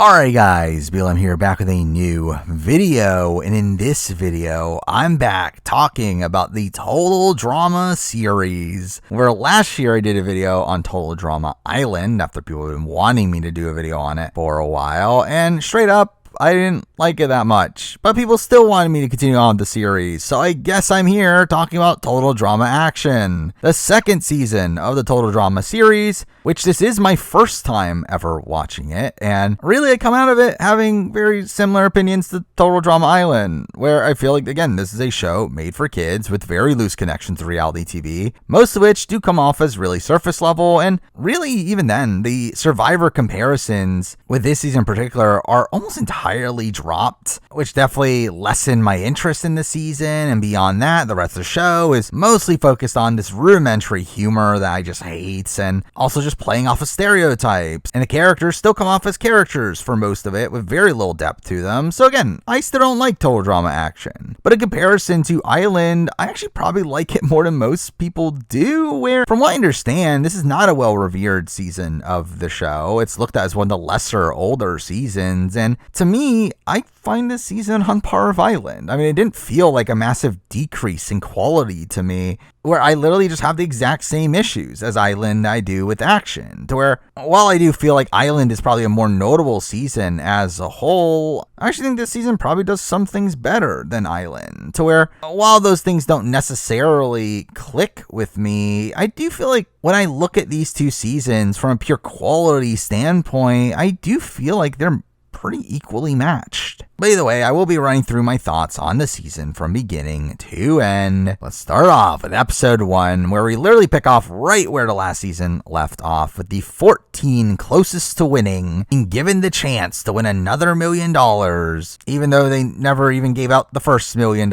Alright guys, BLM here, back with a new video, and in this video, I'm back talking about the Total Drama series, where last year I did a video on Total Drama Island, after people have been wanting me to do a video on it for a while, and straight up, I didn't like it that much, but people still wanted me to continue on the series, so I guess I'm here talking about Total Drama Action, the second season of the Total Drama series, which this is my first time ever watching it, and really I come out of it having very similar opinions to Total Drama Island, where I feel like, again, this is a show made for kids with very loose connections to reality TV, most of which do come off as really surface level, and really, even then, the Survivor comparisons with this season in particular are almost entirely dropped, which definitely lessened my interest in the season, and beyond that, the rest of the show is mostly focused on this rudimentary humor that I just hate, and also just playing off of stereotypes, and the characters still come off as characters for most of it with very little depth to them. So again, I still don't like Total Drama Action, but in comparison to Island, I actually probably like it more than most people do, where from what I understand, this is not a well-revered season of the show. It's looked at as one of the lesser, older seasons, and to me, I find this season on par with Island. I mean, it didn't feel like a massive decrease in quality to me, where I literally just have the exact same issues as Island I do with Action, to where, while I do feel like Island is probably a more notable season as a whole, I actually think this season probably does some things better than Island, to where, while those things don't necessarily click with me, I do feel like when I look at these two seasons from a pure quality standpoint, I do feel like they're pretty equally matched. But either way, I will be running through my thoughts on the season from beginning to end. Let's start off with episode 1, where we literally pick off right where the last season left off, with the 14 closest to winning being given the chance to win another $1 million, even though they never even gave out the first $1 million.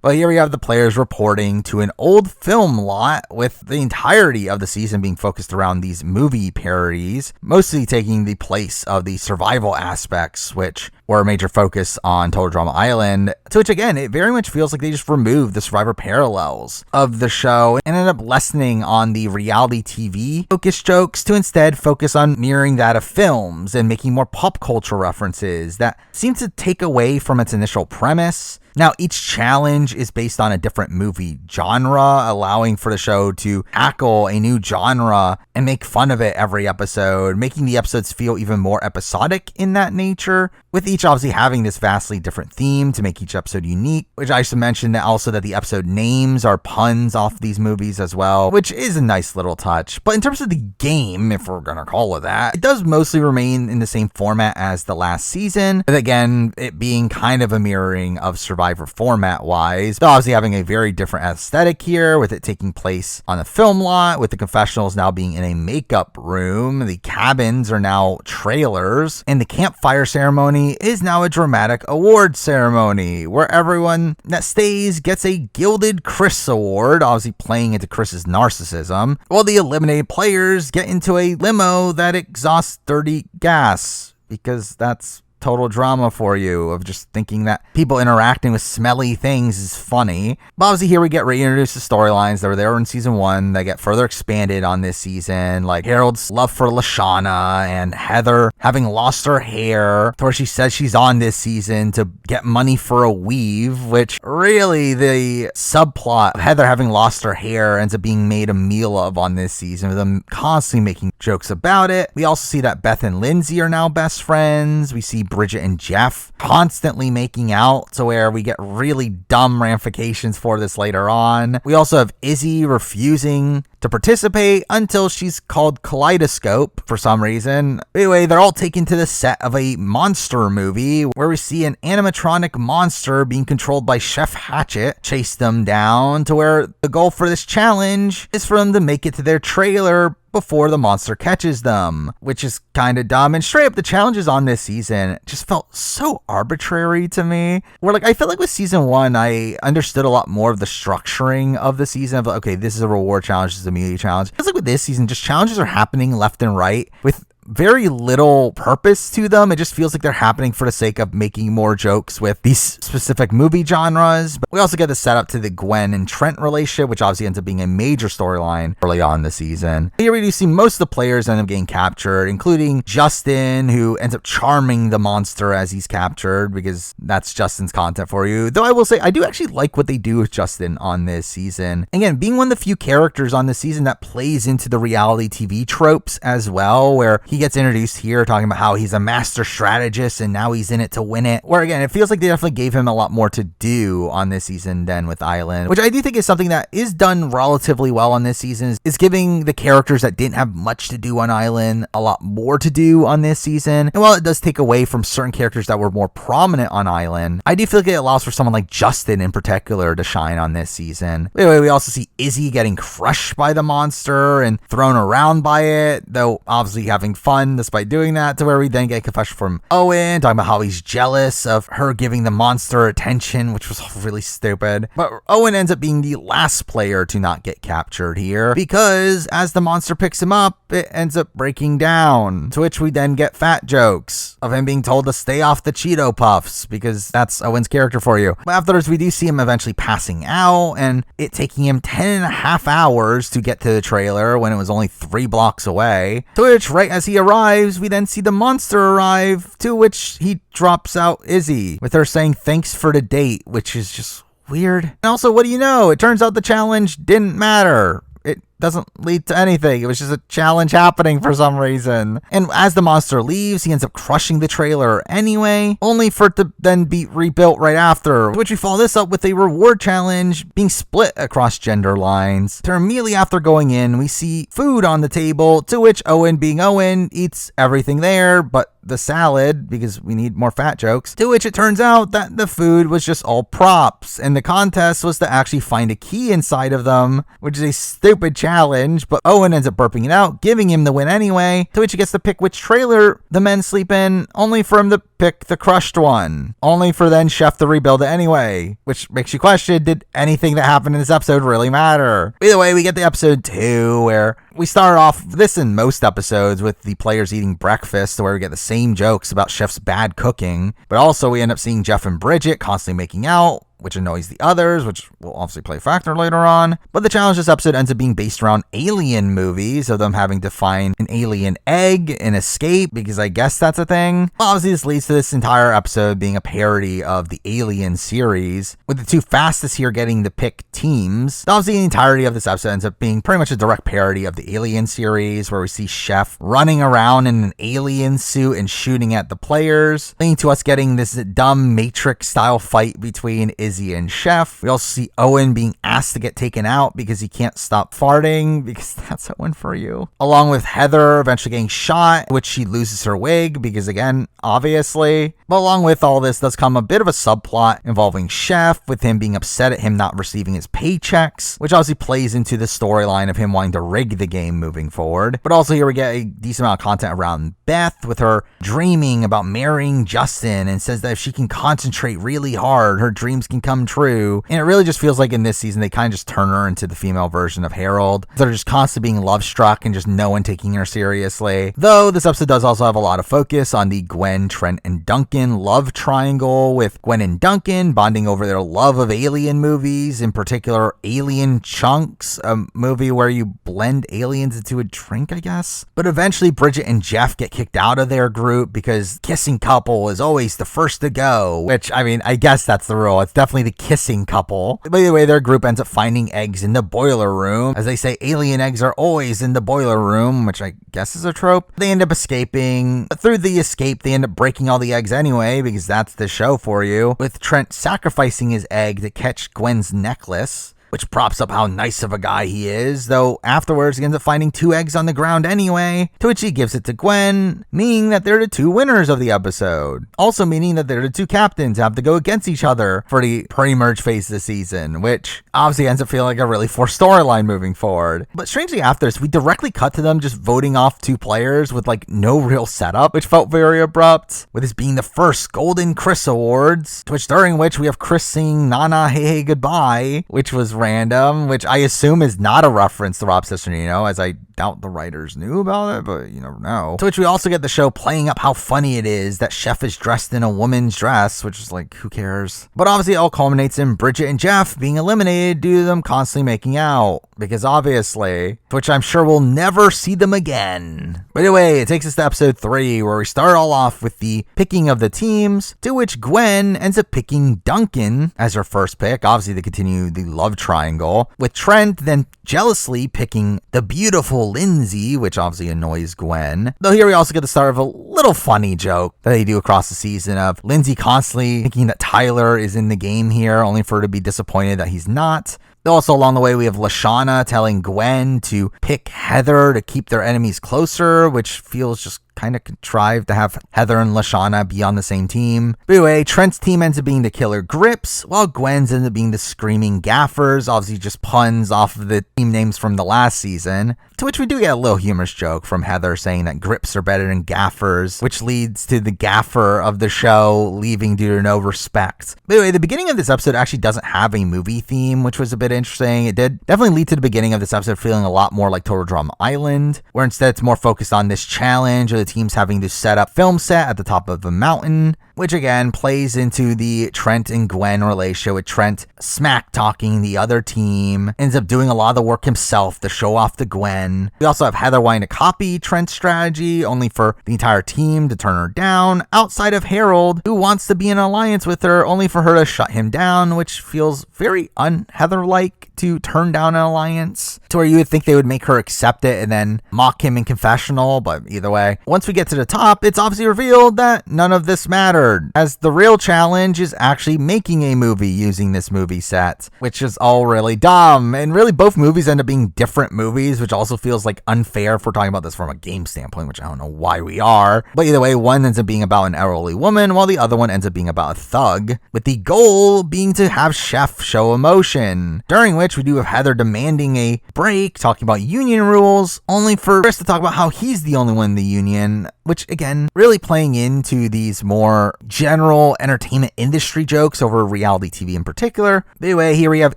But here we have the players reporting to an old film lot, with the entirety of the season being focused around these movie parodies, mostly taking the place of the survival aspects, which were a major focus on Total Drama Island, to which again, it very much feels like they just removed the Survivor parallels of the show and ended up lessening on the reality TV focus jokes to instead focus on mirroring that of films and making more pop culture references that seem to take away from its initial premise. Now, each challenge is based on a different movie genre, allowing for the show to tackle a new genre and make fun of it every episode, making the episodes feel even more episodic in that nature, with each obviously having this vastly different theme to make each episode unique, which I should mention that also that the episode names are puns off these movies as well, which is a nice little touch. But in terms of the game, if we're gonna call it that, it does mostly remain in the same format as the last season, with again, it being kind of a mirroring of Survivor format-wise, but obviously having a very different aesthetic here, with it taking place on a film lot, with the confessionals now being in a makeup room, the cabins are now trailers, and the campfire ceremony is now a dramatic award ceremony, where everyone that stays gets a Gilded Chris Award, obviously playing into Chris's narcissism, while the eliminated players get into a limo that exhausts dirty gas, because that's total drama for you, of just thinking that people interacting with smelly things is funny. But obviously here we get reintroduced to storylines that were there in season 1 that get further expanded on this season, like Harold's love for Lashana and Heather having lost her hair, to where she says she's on this season to get money for a weave, which really the subplot of Heather having lost her hair ends up being made a meal of on this season, with them constantly making jokes about it. We also see that Beth and Lindsay are now best friends. We see Bridget and Jeff constantly making out, to where we get really dumb ramifications for this later on. We also have Izzy refusing to participate until she's called Kaleidoscope for some reason. Anyway, they're all taken to the set of a monster movie, where we see an animatronic monster being controlled by Chef Hatchet chase them down, to where the goal for this challenge is for them to make it to their trailer before the monster catches them, which is kind of dumb. And straight up, the challenges on this season just felt so arbitrary to me, where like I felt like with season 1 I understood a lot more of the structuring of the season, of okay, this is a reward challenge, this is a immunity challenge. It's like with this season, just challenges are happening left and right, with very little purpose to them. It just feels like they're happening for the sake of making more jokes with these specific movie genres. But we also get the setup to the Gwen and Trent relationship, which obviously ends up being a major storyline early on in the season. Here we do see most of the players end up getting captured, including Justin, who ends up charming the monster as he's captured, because that's Justin's content for you. Though I will say, I do actually like what they do with Justin on this season. Again, being one of the few characters on this season that plays into the reality TV tropes as well, where he gets introduced here talking about how he's a master strategist and now he's in it to win it. Where again, it feels like they definitely gave him a lot more to do on this season than with Island, which I do think is something that is done relatively well on this season, is giving the characters that didn't have much to do on Island a lot more to do on this season. And while it does take away from certain characters that were more prominent on Island, I do feel like it allows for someone like Justin in particular to shine on this season. Anyway, we also see Izzy getting crushed by the monster and thrown around by it, though obviously having fun despite doing that, to where we then get a confession from Owen talking about how he's jealous of her giving the monster attention, which was really stupid. But Owen ends up being the last player to not get captured here, because as the monster picks him up, it ends up breaking down, to which we then get fat jokes of him being told to stay off the Cheeto Puffs, because that's Owen's character for you. But afterwards, we do see him eventually passing out, and it taking him 10.5 hours to get to the trailer when it was only 3 blocks away, to which right as he arrives, we then see the monster arrive, to which he drops out Izzy with her saying thanks for the date, which is just weird. And also, what do you know? It turns out the challenge didn't matter. It doesn't lead to anything. It was just a challenge happening for some reason. And as the monster leaves, he ends up crushing the trailer anyway, only for it to then be rebuilt right after, which we follow this up with a reward challenge being split across gender lines. To immediately after going in, we see food on the table, to which Owen, being Owen, eats everything there but the salad, because we need more fat jokes, to which it turns out that the food was just all props, and the contest was to actually find a key inside of them, which is a stupid challenge, but Owen ends up burping it out, giving him the win anyway, to which he gets to pick which trailer the men sleep in, only for him to pick the crushed one, only for then Chef to rebuild it anyway, which makes you question, did anything that happened in this episode really matter? Either way, we get the episode 2, where we start off this in most episodes with the players eating breakfast, where we get the same jokes about Chef's bad cooking, but also we end up seeing Jeff and Bridget constantly making out, which annoys the others, which will obviously play a factor later on. But the challenge this episode ends up being based around alien movies, of them having to find an alien egg and escape, because I guess that's a thing. Well, obviously this leads to this entire episode being a parody of the Alien series, with the two fastest here getting to pick teams. Obviously the entirety of this episode ends up being pretty much a direct parody of the Alien series, where we see Chef running around in an alien suit and shooting at the players, leading to us getting this dumb Matrix style fight between Izzy and Chef. We also see Owen being asked to get taken out because he can't stop farting, because that's Owen for you. Along with Heather eventually getting shot, which she loses her wig, because again, obviously. But along with all this does come a bit of a subplot involving Chef, with him being upset at him not receiving his paychecks, which obviously plays into the storyline of him wanting to rig the game moving forward. But also here we get a decent amount of content around Beth, with her dreaming about marrying Justin, and says that if she can concentrate really hard, her dreams can come true. And it really just feels like in this season they kind of just turn her into the female version of Harold. They're just constantly being love struck and just no one taking her seriously. Though this episode does also have a lot of focus on the Gwen, Trent, and Duncan love triangle, with Gwen and Duncan bonding over their love of alien movies, in particular Alien Chunks, a movie where you blend aliens into a drink, I guess. But eventually Bridget and Jeff get kicked out of their group, because kissing couple is always the first to go, which, I mean, I guess that's the rule. It's definitely the kissing couple. By the way, their group ends up finding eggs in the boiler room. As they say, alien eggs are always in the boiler room, which I guess is a trope. They end up escaping. Through the escape, they end up breaking all the eggs anyway, because that's the show for you, with Trent sacrificing his egg to catch Gwen's necklace, which props up how nice of a guy he is, though afterwards he ends up finding 2 eggs on the ground anyway, to which he gives it to Gwen, meaning that they're the 2 winners of the episode. Also meaning that they're the 2 captains who have to go against each other for the pre-merge phase of the season, which obviously ends up feeling like a really forced storyline moving forward. But strangely after this, we directly cut to them just voting off 2 players with like no real setup, which felt very abrupt, with this being the first Golden Chris Awards, during which we have Chris singing Na Na Hey Hey Goodbye, which was random, which I assume is not a reference to Rob Cesternino, as I doubt the writers knew about it, but you never know. To which we also get the show playing up how funny it is that Chef is dressed in a woman's dress, which is like, who cares? But obviously it all culminates in Bridget and Jeff being eliminated due to them constantly making out, because obviously, which I'm sure we'll never see them again. But anyway, it takes us to episode 3, where we start all off with the picking of the teams, to which Gwen ends up picking Duncan as her first pick, obviously to continue the love triangle, with Trent then jealously picking the beautiful Lindsay, which obviously annoys Gwen. Though here we also get the start of a little funny joke that they do across the season of Lindsay constantly thinking that Tyler is in the game here, only for her to be disappointed that he's not. Also, along the way, we have Lashana telling Gwen to pick Heather to keep their enemies closer, which feels just kind of contrived to have Heather and Lashana be on the same team. But anyway, Trent's team ends up being the Killer Grips, while Gwen's ends up being the Screaming Gaffers, obviously just puns off of the team names from the last season. To which we do get a little humorous joke from Heather saying that Grips are better than Gaffers, which leads to the gaffer of the show leaving due to no respect. But anyway, the beginning of this episode actually doesn't have a movie theme, which was a bit interesting. It did definitely lead to the beginning of this episode feeling a lot more like Total Drama Island, where instead it's more focused on this challenge of the teams having to set up film set at the top of a mountain, which again plays into the Trent and Gwen relationship, with Trent smack talking the other team, ends up doing a lot of the work himself to show off to Gwen. We also have Heather wanting to copy Trent's strategy, only for the entire team to turn her down, outside of Harold, who wants to be in an alliance with her, only for her to shut him down, which feels very un-Heather-like to turn down an alliance, to where you would think they would make her accept it and then mock him in confessional. But either way, once we get to the top, it's obviously revealed that none of this mattered, as the real challenge is actually making a movie using this movie set, which is all really dumb. And really both movies end up being different movies, which also feels like unfair if we're talking about this from a game standpoint, which I don't know why we are. But either way, one ends up being about an elderly woman, while the other one ends up being about a thug, with the goal being to have Chef show emotion, during which we do have Heather demanding a break, talking about union rules, only for Chris to talk about how he's the only one in the union, which again, really playing into these more general entertainment industry jokes over reality TV in particular. But anyway, here we have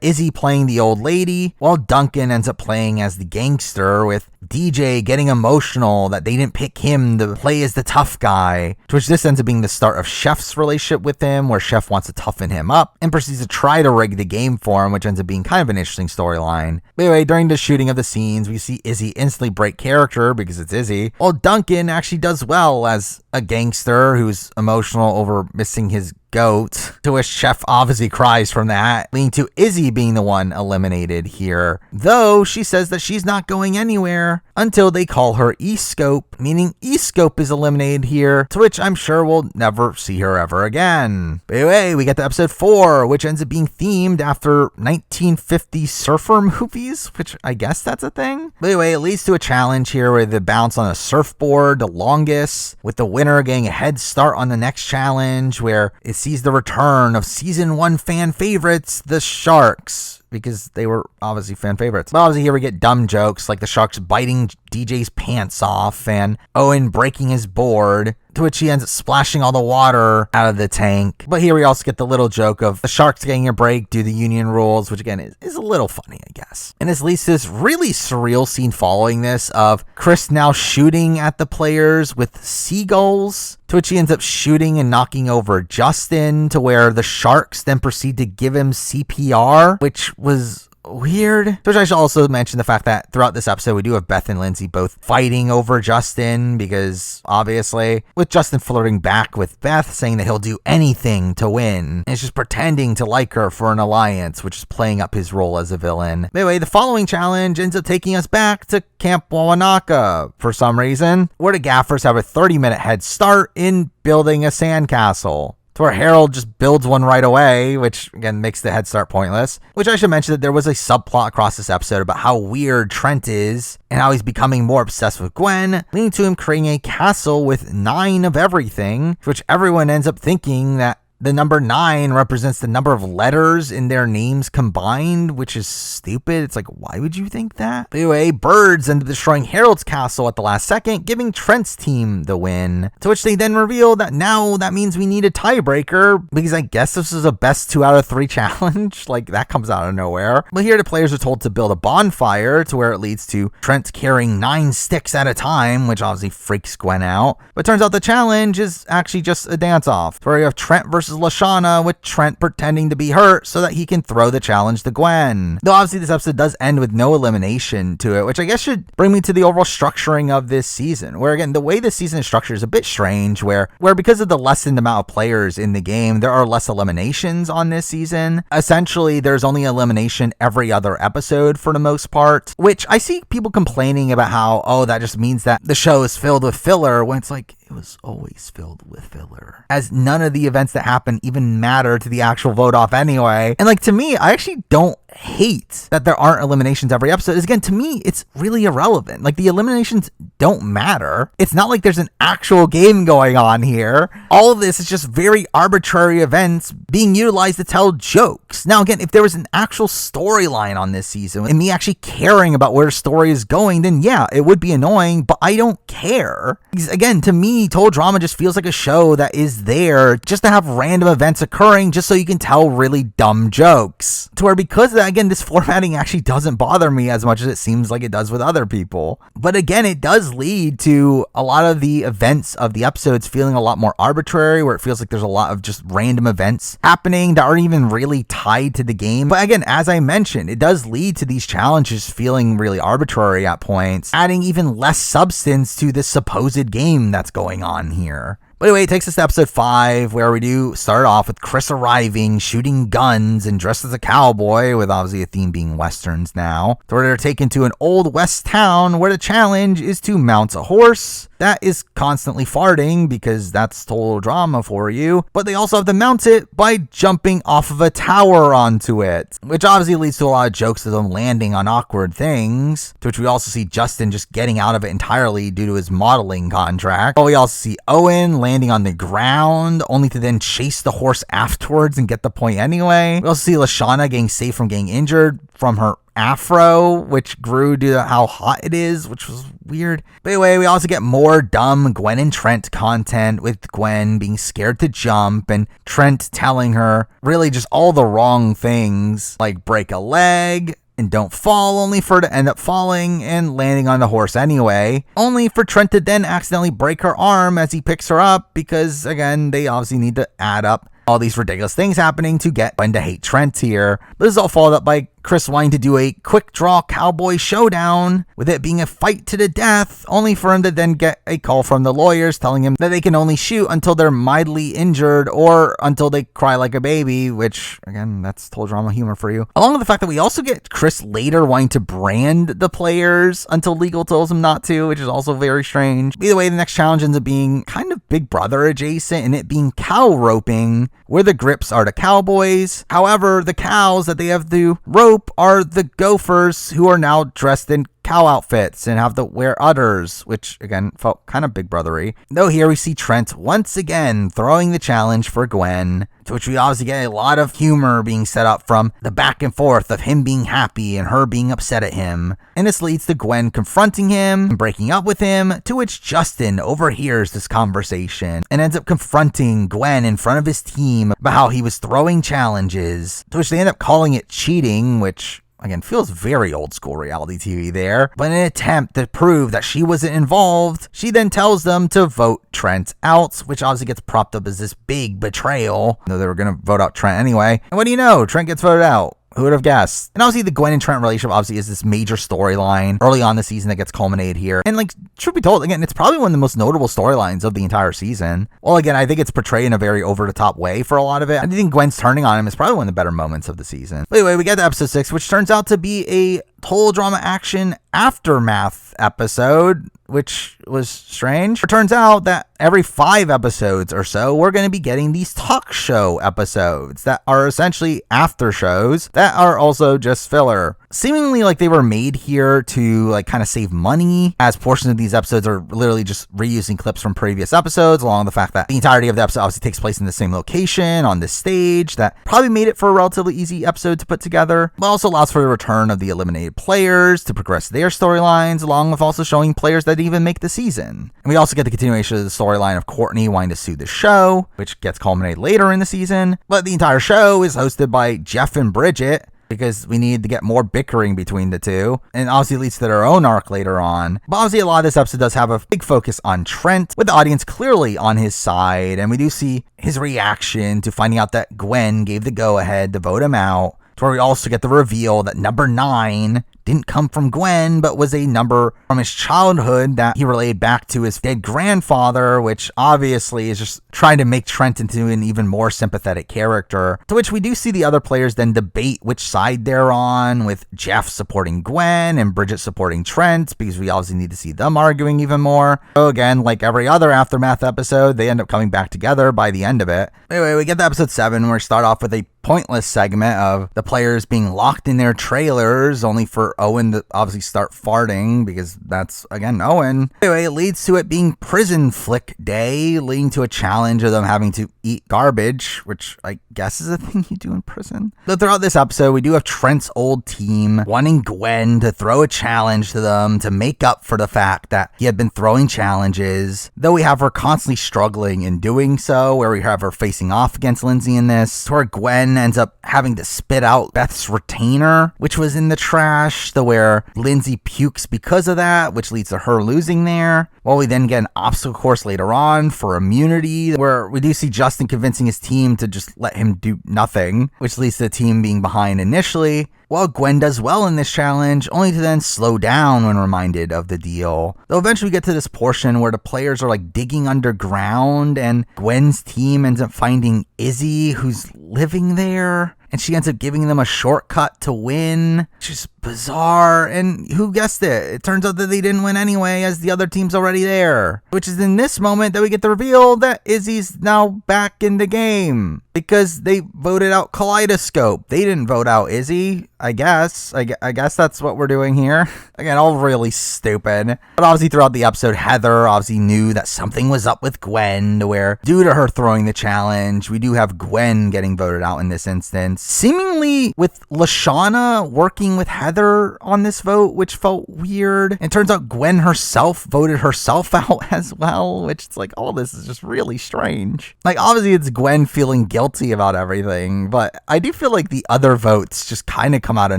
Izzy playing the old lady, while Duncan ends up playing as the gangster, with DJ getting emotional that they didn't pick him to play as the tough guy, to which this ends up being the start of Chef's relationship with him, where Chef wants to toughen him up and proceeds to try to rig the game for him, which ends up being kind of an interesting storyline. But anyway, during the shooting of the scenes, we see Izzy instantly break character because it's Izzy, while Duncan actually does well as a gangster who's emotional over missing his goat, to which Chef obviously cries from that, leading to Izzy being the one eliminated here, though she says that she's not going anywhere until they call her E-Scope, meaning E-Scope is eliminated here, to which I'm sure we'll never see her ever again. But anyway, we get to episode 4, which ends up being themed after 1950s surfer movies, which I guess that's a thing. But anyway, it leads to a challenge here where they bounce on a surfboard the longest, with the winner getting a head start on the next challenge, where it sees the return of season 1 fan favorites, the Sharks, because they were obviously fan favorites. But obviously here we get dumb jokes like the Sharks biting DJ's pants off and Owen breaking his board, to which he ends up splashing all the water out of the tank. But here we also get the little joke of the Sharks getting a break due to union rules, which again is a little funny, I guess. And this leads to this really surreal scene following this of Chris now shooting at the players with seagulls, to which he ends up shooting and knocking over Justin, to where the Sharks then proceed to give him CPR, which was weird. Which I should also mention the fact that throughout this episode, we do have Beth and Lindsay both fighting over Justin, because obviously with Justin flirting back with Beth, saying that he'll do anything to win, and it's just pretending to like her for an alliance, which is playing up his role as a villain. Anyway, the following challenge ends up taking us back to Camp Wawanaka for some reason, where the gaffers have a 30-minute head start in building a sandcastle, to where Harold just builds one right away, which again makes the head start pointless. Which I should mention that there was a subplot across this episode about how weird Trent is and how he's becoming more obsessed with Gwen, leading to him creating a castle with 9 of everything, which everyone ends up thinking that the number 9 represents the number of letters in their names combined, which is stupid. It's like, why would you think that? Anyway, Birds end up destroying Harold's castle at the last second, giving Trent's team the win. To which they then reveal that now that means we need a tiebreaker, because I guess this is a best 2 out of 3 challenge. Like, that comes out of nowhere. But here the players are told to build a bonfire, to where it leads to Trent carrying 9 sticks at a time, which obviously freaks Gwen out. But turns out the challenge is actually just a dance-off, where you have Trent versus Lashana, with Trent pretending to be hurt so that he can throw the challenge to Gwen. Though obviously this episode does end with no elimination to it, which I guess should bring me to the overall structuring of this season, where again, the way this season is structured is a bit strange, where because of the lessened amount of players in the game, there are less eliminations on this season. Essentially, there's only elimination every other episode for the most part, which I see people complaining about how, oh, that just means that the show is filled with filler, when it's like, it was always filled with filler, as none of the events that happen even matter to the actual vote off anyway. And like, to me, I actually don't hate that there aren't eliminations every episode. Again, to me, it's really irrelevant. Like, the eliminations don't matter. It's not like there's an actual game going on here. All of this is just very arbitrary events being utilized to tell jokes. Now, again, if there was an actual storyline on this season and me actually caring about where the story is going, then yeah, it would be annoying, but I don't care. Because again, to me, Total Drama just feels like a show that is there just to have random events occurring just so you can tell really dumb jokes. To where, because of that, again, this formatting actually doesn't bother me as much as it seems like it does with other people. But again, it does lead to a lot of the events of the episodes feeling a lot more arbitrary, where it feels like there's a lot of just random events happening that aren't even really tied to the game. But again, as I mentioned, it does lead to these challenges feeling really arbitrary at points, adding even less substance to this supposed game that's going on here. But anyway, it takes us to episode 5, where we do start off with Chris arriving, shooting guns, and dressed as a cowboy, with obviously a theme being westerns now. So they're taken to an old west town, where the challenge is to mount a horse that is constantly farting, because that's Total Drama for you. But they also have to mount it by jumping off of a tower onto it, which obviously leads to a lot of jokes of them landing on awkward things, to which we also see Justin just getting out of it entirely due to his modeling contract. But we also see Owen landing on the ground, only to then chase the horse afterwards and get the point anyway. We also see Lashana getting saved from getting injured from her afro, which grew due to how hot it is, which was weird. But anyway, we also get more dumb Gwen and Trent content, with Gwen being scared to jump and Trent telling her really just all the wrong things, like break a leg and don't fall, only for her to end up falling and landing on the horse anyway, only for Trent to then accidentally break her arm as he picks her up, because again, they obviously need to add up all these ridiculous things happening to get Gwen to hate Trent here. This is all followed up by Chris wanting to do a quick draw cowboy showdown, with it being a fight to the death, only for him to then get a call from the lawyers telling him that they can only shoot until they're mildly injured or until they cry like a baby, which again, that's Total Drama humor for you. Along with the fact that we also get Chris later wanting to brand the players until legal tells him not to, which is also very strange. Either way, the next challenge ends up being kind of Big Brother adjacent, and it being cow roping, where the grips are the cowboys. However, the cows that they have to rope are the gophers, who are now dressed in cow outfits and have to wear udders, which again felt kind of Big Brothery. Though here we see Trent once again throwing the challenge for Gwen, to which we obviously get a lot of humor being set up from the back and forth of him being happy and her being upset at him. And this leads to Gwen confronting him and breaking up with him, to which Justin overhears this conversation and ends up confronting Gwen in front of his team about how he was throwing challenges, to which they end up calling it cheating, which again feels very old school reality TV there. But in an attempt to prove that she wasn't involved, she then tells them to vote Trent out, which obviously gets propped up as this big betrayal, though they were going to vote out Trent anyway. And what do you know? Trent gets voted out. Who would have guessed? And obviously the Gwen and Trent relationship obviously is this major storyline early on the season that gets culminated here. And like, truth be told, again, it's probably one of the most notable storylines of the entire season. Well, again, I think it's portrayed in a very over-the-top way for a lot of it. I think Gwen's turning on him is probably one of the better moments of the season. But anyway, we get to episode 6, which turns out to be a Total Drama action aftermath episode, which was strange. It turns out that every 5 episodes or so, we're going to be getting these talk show episodes that are essentially after shows that are also just filler. Seemingly like they were made here to like kind of save money, as portions of these episodes are literally just reusing clips from previous episodes, along with the fact that the entirety of the episode obviously takes place in the same location on this stage. That probably made it for a relatively easy episode to put together, but also allows for the return of the eliminated players to progress their storylines, along with also showing players that didn't even make the season. And we also get the continuation of the storyline of Courtney wanting to sue the show, which gets culminated later in the season. But the entire show is hosted by Jeff and Bridget, because we need to get more bickering between the two, and obviously leads to their own arc later on. But obviously a lot of this episode does have a big focus on Trent, with the audience clearly on his side, and we do see his reaction to finding out that Gwen gave the go-ahead to vote him out, to where we also get the reveal that number 9 didn't come from Gwen, but was a number from his childhood that he relayed back to his dead grandfather, which obviously is just trying to make Trent into an even more sympathetic character. To which we do see the other players then debate which side they're on, with Jeff supporting Gwen and Bridget supporting Trent, because we obviously need to see them arguing even more. So again, like every other Aftermath episode, they end up coming back together by the end of it. Anyway, we get to episode 7, where we start off with a pointless segment of the players being locked in their trailers, only for Owen to obviously start farting, because that's, again, Owen. Anyway, it leads to it being prison flick day, leading to a challenge of them having to eat garbage, which I guess is a thing you do in prison. So throughout this episode, we do have Trent's old team wanting Gwen to throw a challenge to them to make up for the fact that he had been throwing challenges, though we have her constantly struggling in doing so, where we have her facing off against Lindsay in this, to where Gwen ends up having to spit out Beth's retainer, which was in the trash, to where Lindsay pukes because of that, which leads to her losing there. Well, we then get an obstacle course later on for immunity, where we do see Justin convincing his team to just let him do nothing, which leads to the team being behind initially. While Gwen does well in this challenge, only to then slow down when reminded of the deal. Though eventually we get to this portion where the players are like digging underground, and Gwen's team ends up finding Izzy, who's living there, and she ends up giving them a shortcut to win, which is bizarre. And who guessed it? It turns out that they didn't win anyway, as the other team's already there. Which is in this moment that we get the reveal that Izzy's now back in the game, because they voted out Kaleidoscope. They didn't vote out Izzy, I guess. I guess that's what we're doing here. Again, all really stupid. But obviously throughout the episode, Heather obviously knew that something was up with Gwen, to where due to her throwing the challenge, we do have Gwen getting voted out in this instance. Seemingly with Lashana working with Heather on this vote, which felt weird. And it turns out Gwen herself voted herself out as well, which it's like, all this is just really strange. Like, obviously it's Gwen feeling guilty about everything, but I do feel like the other votes just kind of come out of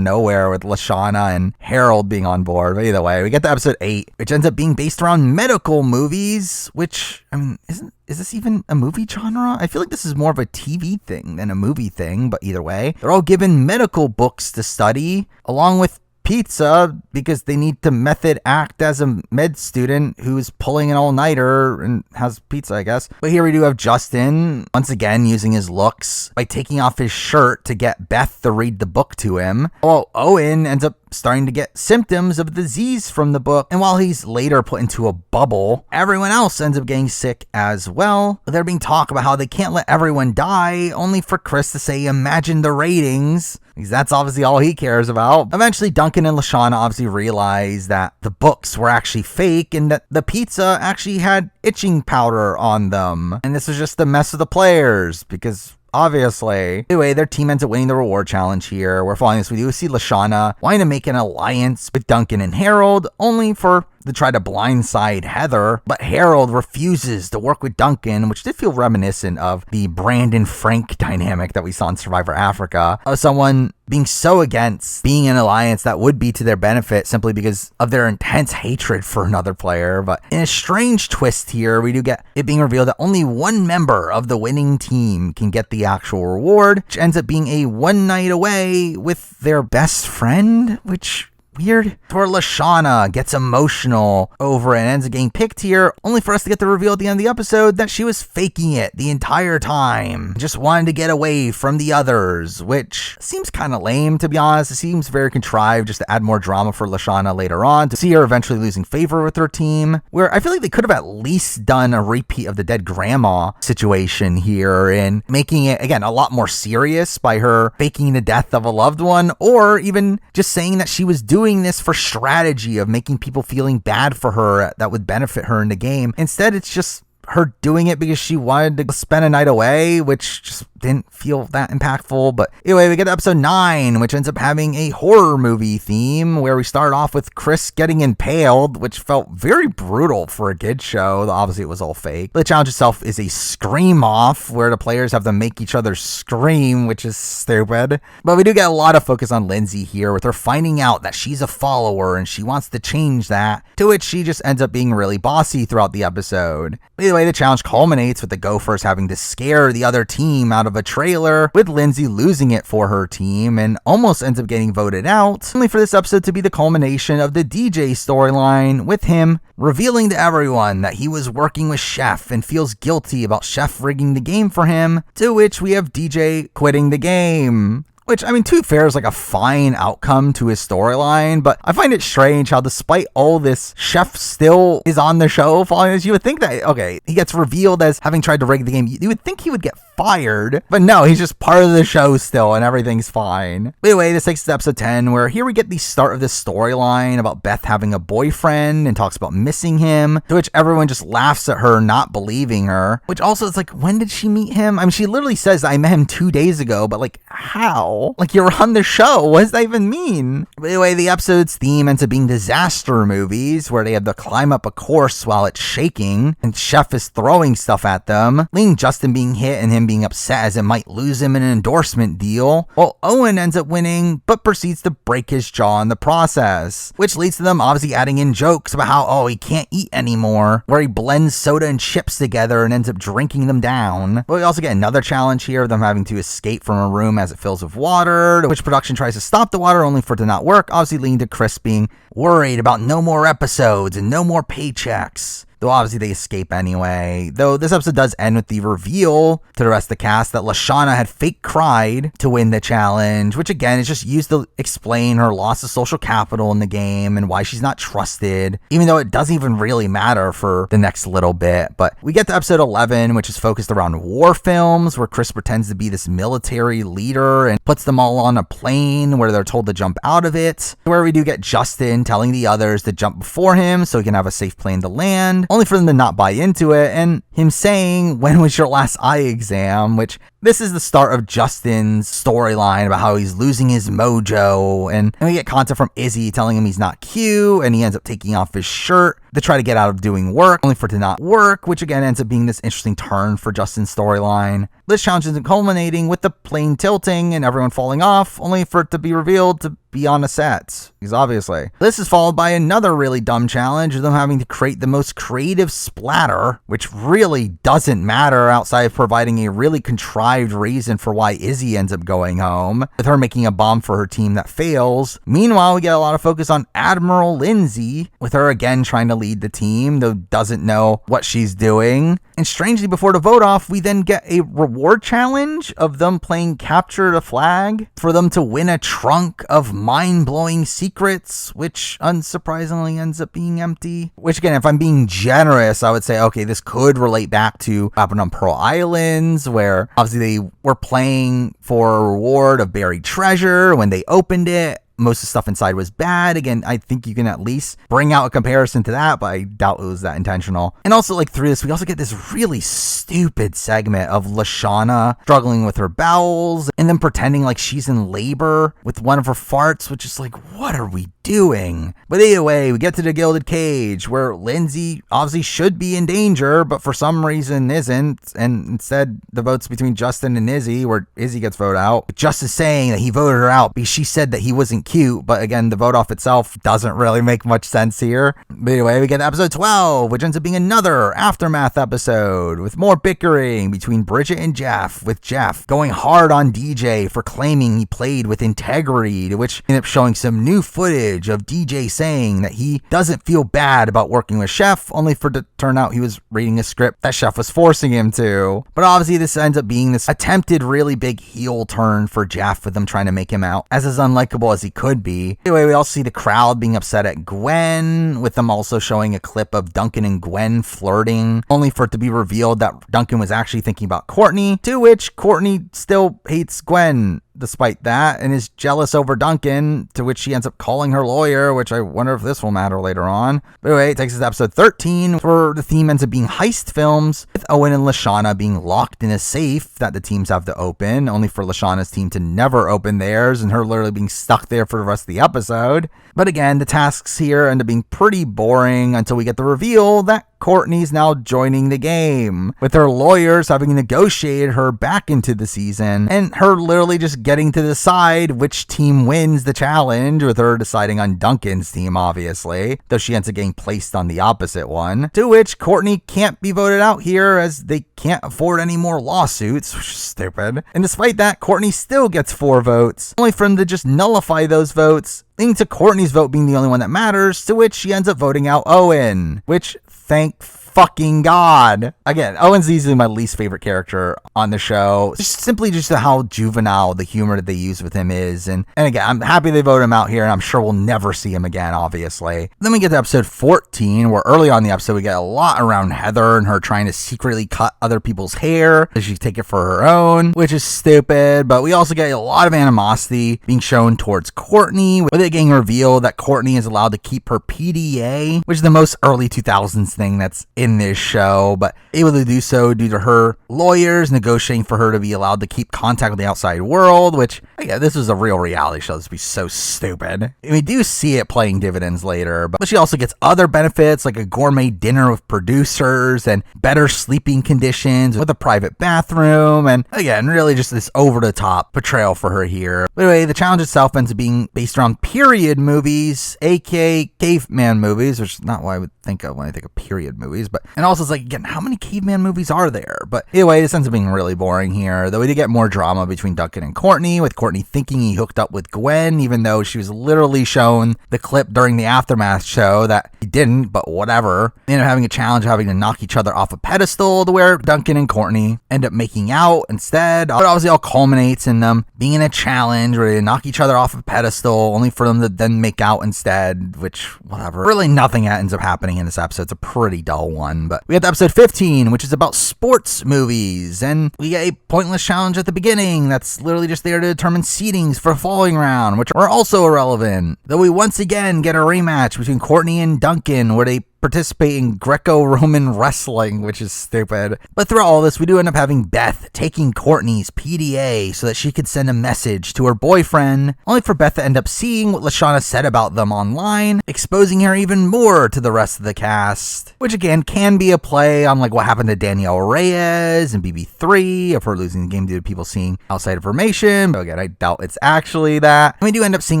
nowhere, with Lashana and Harold being on board. But either way, we get to episode 8, which ends up being based around medical movies, which, I mean, is this even a movie genre? I feel like this is more of a TV thing than a movie thing, but either way, they're all given medical books to study, along with pizza, because they need to method act as a med student who's pulling an all-nighter and has pizza, I guess. But here we do have Justin, once again, using his looks by taking off his shirt to get Beth to read the book to him. While Owen ends up starting to get symptoms of disease from the book, and while he's later put into a bubble, everyone else ends up getting sick as well. There being talk about how they can't let everyone die, only for Chris to say, imagine the ratings, because that's obviously all he cares about. Eventually, Duncan and Lashana obviously realize that the books were actually fake, and that the pizza actually had itching powder on them, and this was just the mess of the players, because obviously. Anyway, their team ends up winning the reward challenge here. We're following this. We do see Lashana wanting to make an alliance with Duncan and Harold, only for to try to blindside Heather, but Harold refuses to work with Duncan, which did feel reminiscent of the Brandon Frank dynamic that we saw in Survivor Africa, of someone being so against being in an alliance that would be to their benefit simply because of their intense hatred for another player. But in a strange twist here, we do get it being revealed that only one member of the winning team can get the actual reward, which ends up being a one night away with their best friend, which weird. Where Lashana gets emotional over it and ends up getting picked here, only for us to get the reveal at the end of the episode that she was faking it the entire time. Just wanted to get away from the others, which seems kind of lame, to be honest. It seems very contrived just to add more drama for Lashana later on, to see her eventually losing favor with her team, where I feel like they could have at least done a repeat of the dead grandma situation here and making it, again, a lot more serious by her faking the death of a loved one, or even just saying that she was doing this for strategy of making people feeling bad for her that would benefit her in the game. Instead, it's just her doing it because she wanted to spend a night away, which just didn't feel that impactful. But anyway, we get to episode 9, which ends up having a horror movie theme, where we start off with Chris getting impaled, which felt very brutal for a kid's show, though obviously it was all fake. The challenge itself is a scream off, where the players have to make each other scream, which is stupid. But we do get a lot of focus on Lindsay here, with her finding out that she's a follower and she wants to change that, to which she just ends up being really bossy throughout the episode. Either way, the challenge culminates with the Gophers having to scare the other team out of a trailer, with Lindsay losing it for her team and almost ends up getting voted out, only for this episode to be the culmination of the DJ storyline, with him revealing to everyone that he was working with Chef and feels guilty about Chef rigging the game for him, to which we have DJ quitting the game. Which, I mean, to be fair, is like a fine outcome to his storyline, but I find it strange how despite all this, Chef still is on the show following this. You would think that, okay, he gets revealed as having tried to rig the game. You would think he would get fired, but no, he's just part of the show still and everything's fine. But anyway, this takes us to episode 10, where here we get the start of this storyline about Beth having a boyfriend and talks about missing him, to which everyone just laughs at her not believing her, which also is like, when did she meet him? I mean, she literally says, I met him 2 days ago, but like, how? Like, you're on the show. What does that even mean? But anyway, the episode's theme ends up being disaster movies, where they have to climb up a course while it's shaking, and Chef is throwing stuff at them, leading Justin being hit and him being upset as it might lose him an endorsement deal, while Owen ends up winning, but proceeds to break his jaw in the process, which leads to them obviously adding in jokes about how, oh, he can't eat anymore, where he blends soda and chips together and ends up drinking them down. But we also get another challenge here of them having to escape from a room as it fills with water, which production tries to stop the water only for it to not work, obviously leading to Chris being worried about no more episodes and no more paychecks. Though obviously they escape anyway. Though this episode does end with the reveal to the rest of the cast that Lashana had fake cried to win the challenge, which again is just used to explain her loss of social capital in the game and why she's not trusted, even though it doesn't even really matter for the next little bit. But we get to episode 11, which is focused around war films, where Chris pretends to be this military leader and puts them all on a plane where they're told to jump out of it, where we do get Justin telling the others to jump before him so he can have a safe plane to land, only for them to not buy into it, and him saying, when was your last eye exam? Which, this is the start of Justin's storyline about how he's losing his mojo, and we get content from Izzy telling him he's not cute, and he ends up taking off his shirt to try to get out of doing work, only for it to not work, which again ends up being this interesting turn for Justin's storyline. This challenge is culminating with the plane tilting and everyone falling off, only for it to be revealed to be on a set, because obviously. This is followed by another really dumb challenge of them having to create the most creative splatter, which really doesn't matter outside of providing a really contrived reason for why Izzy ends up going home, with her making a bomb for her team that fails. Meanwhile, we get a lot of focus on Admiral Lindsay, with her again trying to lead the team, though doesn't know what she's doing. And strangely, before the vote off, we then get a reward challenge of them playing Capture the Flag for them to win a trunk of mind-blowing secrets, which unsurprisingly ends up being empty. Which again, if I'm being generous, I would say, okay, this could relate back to what happened on Pearl Islands, where obviously they were playing for a reward of buried treasure. When they opened it, most of the stuff inside was bad. Again, I think you can at least bring out a comparison to that, but I doubt it was that intentional. And also, like, through this, we also get this really stupid segment of Lashana struggling with her bowels and then pretending like she's in labor with one of her farts, which is like, what are we doing? But anyway, we get to the Gilded Cage, where Lindsay obviously should be in danger, but for some reason isn't, and instead the vote's between Justin and Izzy, where Izzy gets voted out. Justin saying that he voted her out because she said that he wasn't cute, but again, the vote off itself doesn't really make much sense here. But anyway, we get to episode 12, which ends up being another aftermath episode with more bickering between Bridget and Jeff, with Jeff going hard on DJ for claiming he played with integrity, to which ended up showing some new footage of DJ saying that he doesn't feel bad about working with Chef, only for it to turn out he was reading a script that Chef was forcing him to. But obviously this ends up being this attempted really big heel turn for Jeff, with them trying to make him out as unlikable as he could be. Anyway, we also see the crowd being upset at Gwen, with them also showing a clip of Duncan and Gwen flirting, only for it to be revealed that Duncan was actually thinking about Courtney, to which Courtney still hates Gwen despite that, and is jealous over Duncan, to which she ends up calling her lawyer, which I wonder if this will matter later on. But anyway, it takes us to episode 13, where the theme ends up being heist films, with Owen and Lashana being locked in a safe that the teams have to open, only for Lashana's team to never open theirs, and her literally being stuck there for the rest of the episode. But again, the tasks here end up being pretty boring until we get the reveal that Courtney's now joining the game, with her lawyers having negotiated her back into the season, and her literally just getting to decide which team wins the challenge, with her deciding on Duncan's team, obviously, though she ends up getting placed on the opposite one, to which Courtney can't be voted out here as they can't afford any more lawsuits, which is stupid. And despite that, Courtney still gets 4 votes, only for them to just nullify those votes, leading to Courtney's vote being the only one that matters, to which she ends up voting out Owen, which, thank fucking God. Again, Owen's easily my least favorite character on the show. Simply just how juvenile the humor that they use with him is. And again, I'm happy they voted him out here, and I'm sure we'll never see him again, obviously. Then we get to episode 14, where early on in the episode, we get a lot around Heather and her trying to secretly cut other people's hair as she take it for her own, which is stupid. But we also get a lot of animosity being shown towards Courtney, with it getting revealed that Courtney is allowed to keep her PDA, which is the most early 2000s thing that's in this show, but able to do so due to her lawyers negotiating for her to be allowed to keep contact with the outside world, which, again, this was a real reality show. This would be so stupid. And we do see it playing dividends later, but she also gets other benefits like a gourmet dinner with producers and better sleeping conditions with a private bathroom, and again, really just this over-the-top portrayal for her here. But anyway, the challenge itself ends up being based around period movies, aka caveman movies, which is not what I would think of when I think of period movies, but and also it's like, again, how many caveman movies are there? But anyway, this ends up being really boring here, though we did get more drama between Duncan and Courtney, with Courtney thinking he hooked up with Gwen, even though she was literally shown the clip during the Aftermath show that he didn't, but whatever. They ended up having a challenge of having to knock each other off a pedestal, to where Duncan and Courtney end up making out instead. But obviously all culminates in them being in a challenge where they knock each other off a pedestal, only for them to then make out instead, which, whatever. Really nothing ends up happening in this episode. It's a pretty dull one. But we get to episode 15, which is about sports movies, and we get a pointless challenge at the beginning that's literally just there to determine seedings for falling round, which are also irrelevant. Though we once again get a rematch between Courtney and Duncan, where they participate in Greco-Roman wrestling, which is stupid. But through all this, we do end up having Beth taking Courtney's PDA so that she could send a message to her boyfriend, only for Beth to end up seeing what Lashana said about them online, exposing her even more to the rest of the cast, which again can be a play on like what happened to Danielle Reyes and BB3 of her losing the game due to people seeing outside information. But again, I doubt it's actually that. And we do end up seeing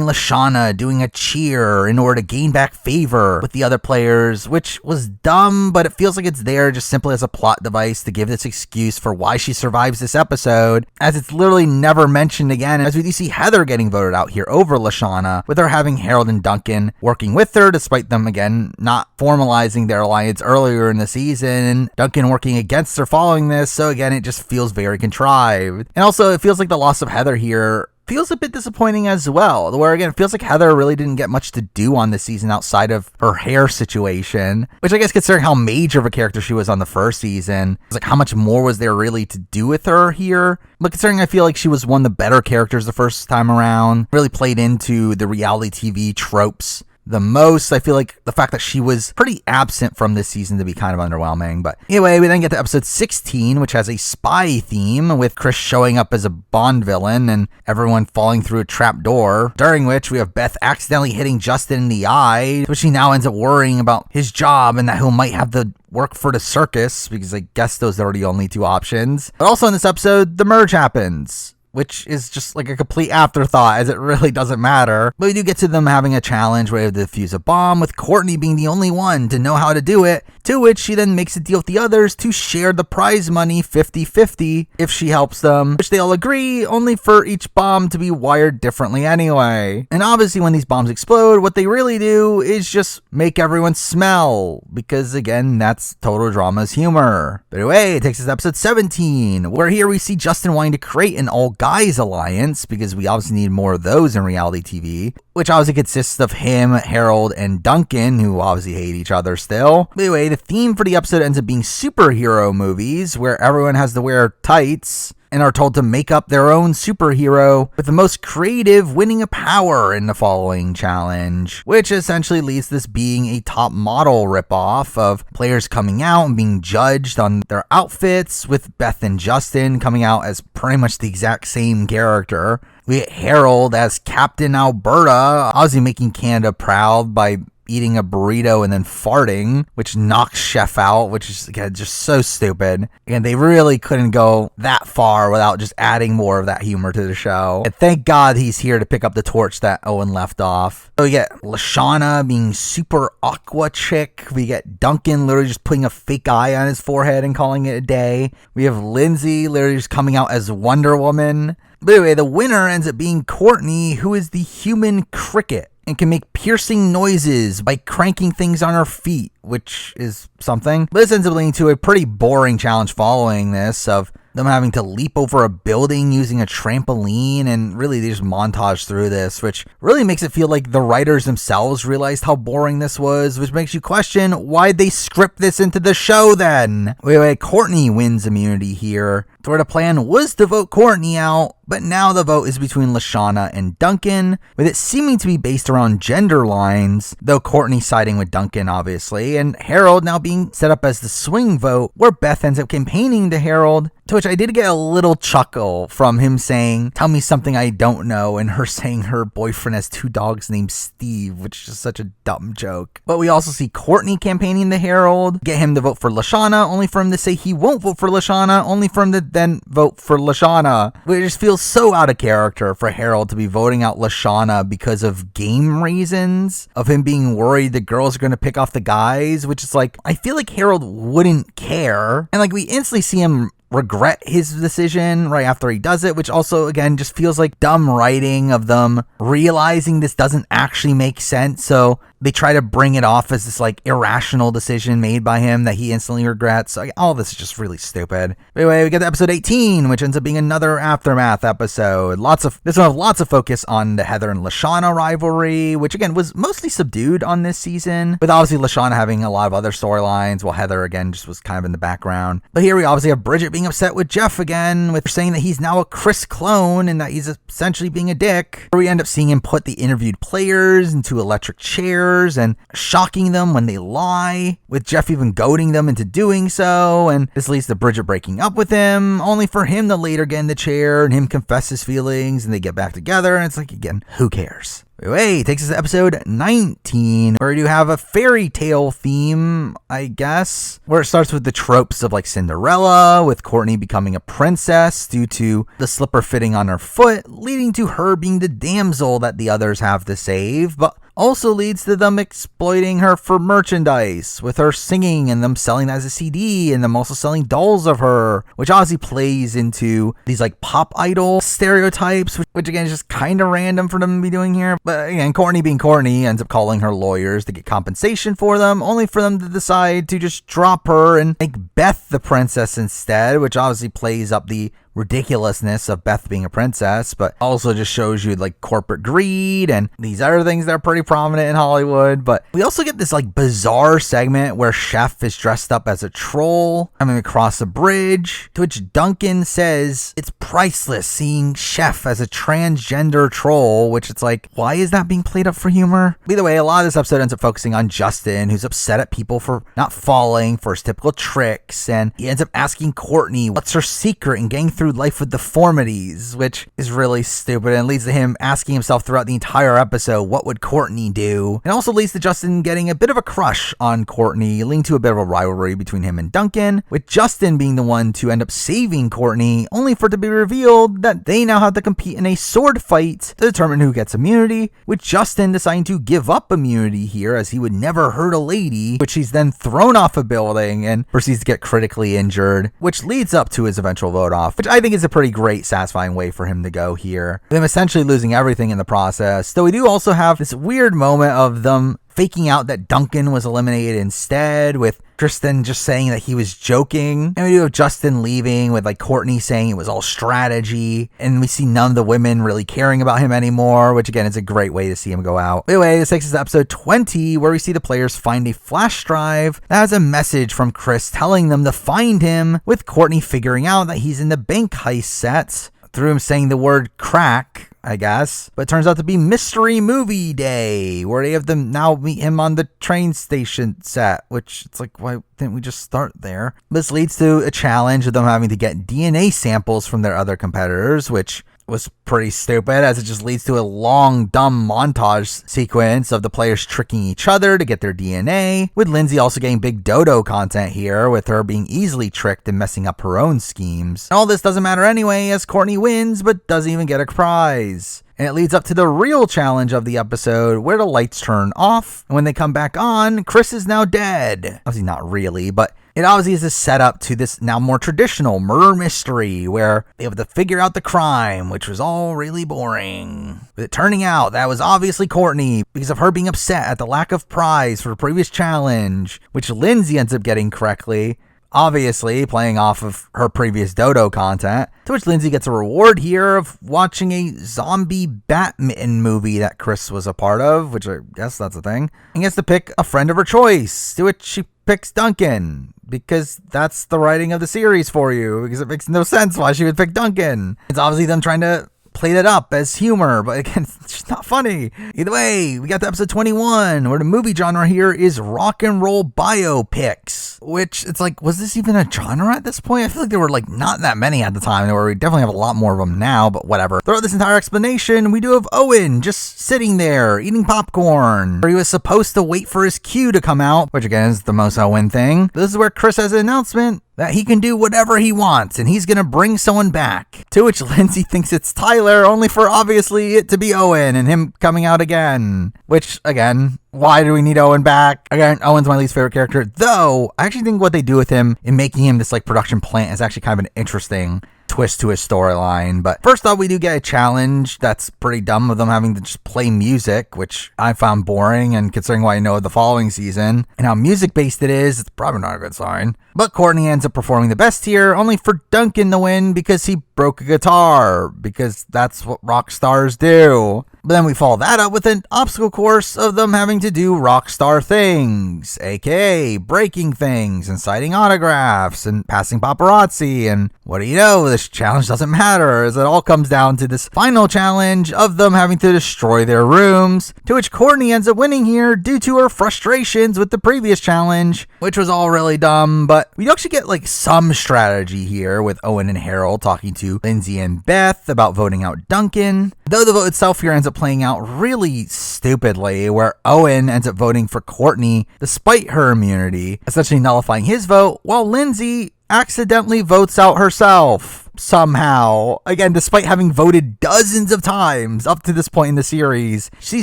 Lashana doing a cheer in order to gain back favor with the other players, which was dumb, but it feels like it's there just simply as a plot device to give this excuse for why she survives this episode, as it's literally never mentioned again, as we do see Heather getting voted out here over Lashana, with her having Harold and Duncan working with her, despite them, again, not formalizing their alliance earlier in the season, Duncan working against her following this, so again, it just feels very contrived. And also, it feels like the loss of Heather here feels a bit disappointing as well, where again, it feels like Heather really didn't get much to do on this season outside of her hair situation, which I guess considering how major of a character she was on the first season, it's like how much more was there really to do with her here? But considering I feel like she was one of the better characters the first time around, really played into the reality TV tropes the most, I feel like the fact that she was pretty absent from this season to be kind of underwhelming. But anyway, we then get to episode 16, which has a spy theme, with Chris showing up as a Bond villain and everyone falling through a trap door, during which we have Beth accidentally hitting Justin in the eye, which he now ends up worrying about his job and that he might have to work for the circus, because I guess those are the only two options. But also in this episode, the merge happens, which is just like a complete afterthought as it really doesn't matter. But we do get to them having a challenge where they have to defuse a bomb, with Courtney being the only one to know how to do it, to which she then makes a deal with the others to share the prize money 50-50 if she helps them, which they all agree, only for each bomb to be wired differently anyway. And obviously when these bombs explode, what they really do is just make everyone smell, because again, that's Total Drama's humor. But anyway, it takes us to episode 17, where here we see Justin wanting to create an all-guys alliance, because we obviously need more of those in reality TV, which obviously consists of him, Harold, and Duncan, who obviously hate each other still. But anyway, the theme for the episode ends up being superhero movies, where everyone has to wear tights and are told to make up their own superhero, with the most creative winning a power in the following challenge, which essentially leads to this being a top model ripoff of players coming out and being judged on their outfits, with Beth and Justin coming out as pretty much the exact same character. We get Harold as Captain Alberta, obviously making Canada proud by eating a burrito and then farting, which knocks Chef out, which is, again, just so stupid. And they really couldn't go that far without just adding more of that humor to the show. And thank God he's here to pick up the torch that Owen left off. So we get Lashana being super aqua chick. We get Duncan literally just putting a fake eye on his forehead and calling it a day. We have Lindsay literally just coming out as Wonder Woman. But anyway, the winner ends up being Courtney, who is the human cricket and can make piercing noises by cranking things on her feet, which is something. But this ends up leading to a pretty boring challenge following this, of them having to leap over a building using a trampoline, and really they just montage through this, which really makes it feel like the writers themselves realized how boring this was, which makes you question why'd they script this into the show then? Wait, Courtney wins immunity here, to where the plan was to vote Courtney out, but now the vote is between Lashana and Duncan, with it seeming to be based around gender lines, though Courtney siding with Duncan obviously, and Harold now being set up as the swing vote, where Beth ends up campaigning to Harold, to which I did get a little chuckle from him saying, "Tell me something I don't know," and her saying her boyfriend has 2 dogs named Steve, which is such a dumb joke. But we also see Courtney campaigning to Harold, get him to vote for Lashana, only for him to say he won't vote for Lashana, only for him to then vote for Lashana. It just feels so out of character for Harold to be voting out Lashana because of game reasons, of him being worried the girls are going to pick off the guys, which is like, I feel like Harold wouldn't care. And like, we instantly see him regret his decision right after he does it, which also, again, just feels like dumb writing of them realizing this doesn't actually make sense, so they try to bring it off as this like irrational decision made by him that he instantly regrets. So all this is just really stupid. But anyway, we get to episode 18, which ends up being another aftermath episode. This one has lots of focus on the Heather and Lashana rivalry, which again was mostly subdued on this season, with obviously Lashana having a lot of other storylines, while Heather again just was kind of in the background. But here we obviously have Bridget being upset with Jeff again, with saying that he's now a Chris clone and that he's essentially being a dick. Where we end up seeing him put the interviewed players into electric chairs and shocking them when they lie, with Jeff even goading them into doing so, and this leads to Bridget breaking up with him, only for him to later get in the chair and him confess his feelings and they get back together, and it's like, again, who cares? Anyway, it takes us to episode 19, where we do have a fairy tale theme, I guess, where it starts with the tropes of like Cinderella, with Courtney becoming a princess due to the slipper fitting on her foot, leading to her being the damsel that the others have to save, but also leads to them exploiting her for merchandise, with her singing and them selling that as a CD, and them also selling dolls of her, which obviously plays into these like pop idol stereotypes, which again is just kind of random for them to be doing here. But again, Courtney being Courtney ends up calling her lawyers to get compensation for them, only for them to decide to just drop her and make Beth the princess instead, which obviously plays up the ridiculousness of Beth being a princess, but also just shows you like corporate greed and these other things that are pretty prominent in Hollywood. But we also get this like bizarre segment where Chef is dressed up as a troll coming across a bridge, to which Duncan says it's priceless seeing Chef as a transgender troll, which it's like, why is that being played up for humor? Either way, a lot of this episode ends up focusing on Justin, who's upset at people for not falling for his typical tricks, and he ends up asking Courtney what's her secret in getting through through life with deformities, which is really stupid and leads to him asking himself throughout the entire episode, what would Courtney do? And also leads to Justin getting a bit of a crush on Courtney, leading to a bit of a rivalry between him and Duncan, with Justin being the one to end up saving Courtney, only for it to be revealed that they now have to compete in a sword fight to determine who gets immunity, with Justin deciding to give up immunity here as he would never hurt a lady, which he's then thrown off a building and proceeds to get critically injured, which leads up to his eventual vote off, which I think is a pretty great, satisfying way for him to go here. Them essentially losing everything in the process, though we do also have this weird moment of them faking out that Duncan was eliminated instead, with Tristan just saying that he was joking. And we do have Justin leaving with like Courtney saying it was all strategy. And we see none of the women really caring about him anymore, which again is a great way to see him go out. Anyway, this takes us to episode 20, where we see the players find a flash drive that has a message from Chris telling them to find him, with Courtney figuring out that he's in the bank heist set through him saying the word crack, I guess. But it turns out to be Mystery Movie Day, where they have them now meet him on the train station set, which it's like, why didn't we just start there? This leads to a challenge of them having to get DNA samples from their other competitors, which was pretty stupid, as it just leads to a long, dumb montage sequence of the players tricking each other to get their DNA, with Lindsay also getting big dodo content here, with her being easily tricked and messing up her own schemes. And all this doesn't matter anyway, as Courtney wins, but doesn't even get a prize. And it leads up to the real challenge of the episode, where the lights turn off, and when they come back on, Chris is now dead. Obviously not really, but it obviously is a setup to this now more traditional murder mystery, where they have to figure out the crime, which was all really boring. With it turning out that was obviously Courtney, because of her being upset at the lack of prize for the previous challenge, which Lindsay ends up getting correctly, obviously playing off of her previous dodo content, to which Lindsay gets a reward here of watching a zombie Batman movie that Chris was a part of, which I guess that's a thing, and gets to pick a friend of her choice, to which she picks Duncan, because that's the writing of the series for you, because it makes no sense why she would pick Duncan. It's obviously them trying to play that up as humor, but again, it's just not funny. Either way, we got to episode 21, where the movie genre here is rock and roll biopics, which it's like, was this even a genre at this point? I feel like there were like not that many at the time. We definitely have a lot more of them now, but whatever. Throughout this entire explanation, we do have Owen just sitting there eating popcorn, where he was supposed to wait for his cue to come out, which again is the most Owen thing. This is where Chris has an announcement that he can do whatever he wants, and he's gonna bring someone back. To which Lindsay thinks it's Tyler, only for obviously it to be Owen and him coming out again. Which, again, why do we need Owen back? Again, Owen's my least favorite character, though I actually think what they do with him in making him this like production plant is actually kind of an interesting twist to his storyline. But first off, we do get a challenge that's pretty dumb, of them having to just play music, which I found boring, and considering what I know of the following season and how music based it is, it's probably not a good sign. But Courtney ends up performing the best here, only for Duncan to win because he broke a guitar, because that's what rock stars do. But then we follow that up with an obstacle course of them having to do rock star things, aka breaking things and signing autographs and passing paparazzi, and what do you know, this challenge doesn't matter, as it all comes down to this final challenge of them having to destroy their rooms, to which Courtney ends up winning here due to her frustrations with the previous challenge, which was all really dumb. But we actually get like some strategy here, with Owen and Harold talking to Lindsay and Beth about voting out Duncan, though the vote itself here ends up playing out really stupidly, where Owen ends up voting for Courtney despite her immunity, essentially nullifying his vote, while Lindsay accidentally votes out herself somehow. Again, despite having voted dozens of times up to this point in the series, she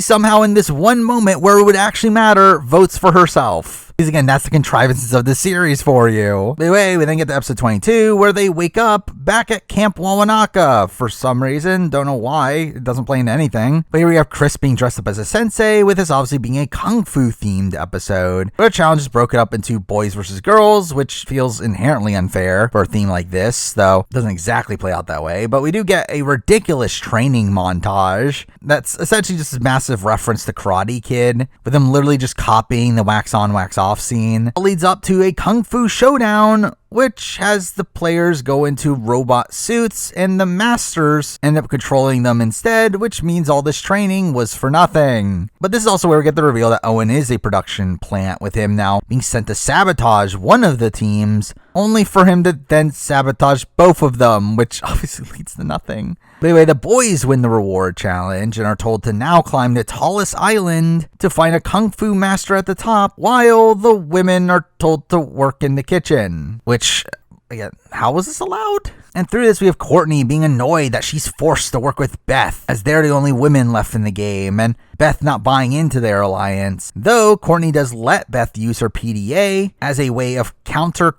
somehow in this one moment where it would actually matter votes for herself. Because again, that's the contrivances of the series for you. Anyway, we then get to episode 22, where they wake up back at Camp Wawanaka for some reason. Don't know why. It doesn't play into anything. But here we have Chris being dressed up as a sensei, with this obviously being a Kung Fu themed episode. But our challenge is broken up into boys versus girls, which feels inherently unfair for a theme like this, though it doesn't exactly play out that way. But we do get a ridiculous training montage that's essentially just a massive reference to Karate Kid, with them literally just copying the wax on, wax off scene. It leads up to a Kung Fu showdown, which has the players go into robot suits and the masters end up controlling them instead, which means all this training was for nothing. But this is also where we get the reveal that Owen is a production plant, with him now being sent to sabotage one of the teams, only for him to then sabotage both of them, which obviously leads to nothing. But anyway, the boys win the reward challenge and are told to now climb the tallest island to find a kung fu master at the top, while the women are told to work in the kitchen. Which, again, how was this allowed? And through this, we have Courtney being annoyed that she's forced to work with Beth, as they're the only women left in the game, and Beth not buying into their alliance. Though Courtney does let Beth use her PDA as a way of counter